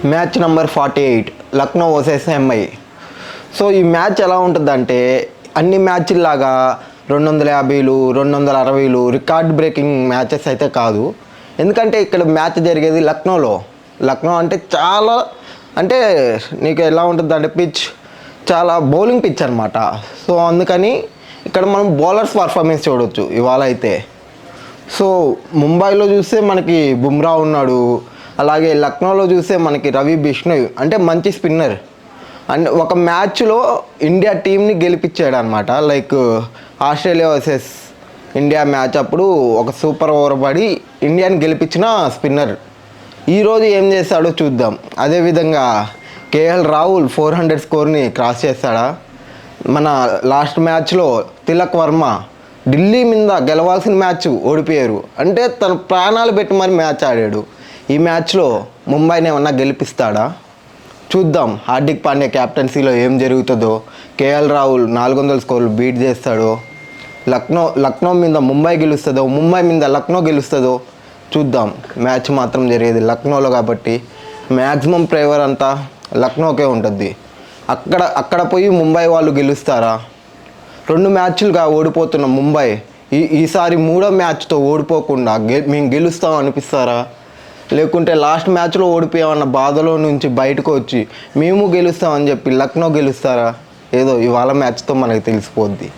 Match number 48 Lucknow versus MI. So ఈ match ఎలా ఉంటుందంటే అన్ని మ్యాచ్ల్లాగా 250లు 260లు రికార్డ్ బ్రేకింగ్ మ్యాచెస్ అయితే కాదు. ఎందుకంటే ఇక్కడ మ్యాచ్ జరిగేది లక్నోలో. లక్నో అంటే చాలా అంటే నీకు ఎలా ఉంటుంది అంటే పిచ్ చాలా బౌలింగ్ పిచ్ అనమాట. సో అందుకని ఇక్కడ మనం బౌలర్స్ పర్ఫార్మెన్స్ చూడవచ్చు ఇవాళ అయితే. సో ముంబైలో చూస్తే మనకి బుమ్రా ఉన్నాడు, అలాగే లక్నోలో చూస్తే మనకి రవి బిష్ణోయ్ అంటే మంచి స్పిన్నర్. అండ్ ఒక మ్యాచ్లో ఇండియా టీంని గెలిపించాడు అనమాట. Like Australia versus India match అప్పుడు ఒక సూపర్ ఓవర్ పడి ఇండియాని గెలిపించిన స్పిన్నర్. ఈరోజు ఏం చేస్తాడో చూద్దాం. అదేవిధంగా కేఎల్ రాహుల్ 400 స్కోర్ని క్రాస్ చేస్తాడా? మన లాస్ట్ మ్యాచ్లో తిలక్ వర్మ ఢిల్లీ మీద గెలవాల్సిన మ్యాచ్ ఓడిపోయారు, అంటే తన ప్రాణాలు పెట్టి మరి మ్యాచ్ ఆడాడు. ఈ మ్యాచ్లో ముంబైని ఏమన్నా గెలిపిస్తాడా? చూద్దాం. హార్దిక్ పాండ్యా క్యాప్టెన్సీలో ఏం జరుగుతుందో, కేఎల్ రాహుల్ 400 స్కోర్లు బీట్ చేస్తాడో, లక్నో మీద ముంబై గెలుస్తుందో, ముంబై మీద లక్నో గెలుస్తుందో చూద్దాం. మ్యాచ్ మాత్రం జరిగేది లక్నోలో కాబట్టి మ్యాక్సిమం ప్రేవర్ అంతా లక్నోకే ఉంటుంది. అక్కడ పోయి ముంబై వాళ్ళు గెలుస్తారా? 2 మ్యాచ్లుగా ఓడిపోతున్న ముంబై ఈసారి 3వ మ్యాచ్తో ఓడిపోకుండా మేము గెలుస్తాం అనిపిస్తారా? లేకుంటే లాస్ట్ మ్యాచ్లో ఓడిపోయామన్న బాధలో నుంచి బయటకు వచ్చి మేము గెలుస్తామని చెప్పి లక్నో గెలుస్తారా? ఏదో ఇవాళ మ్యాచ్తో మనకు తెలిసిపోద్ది.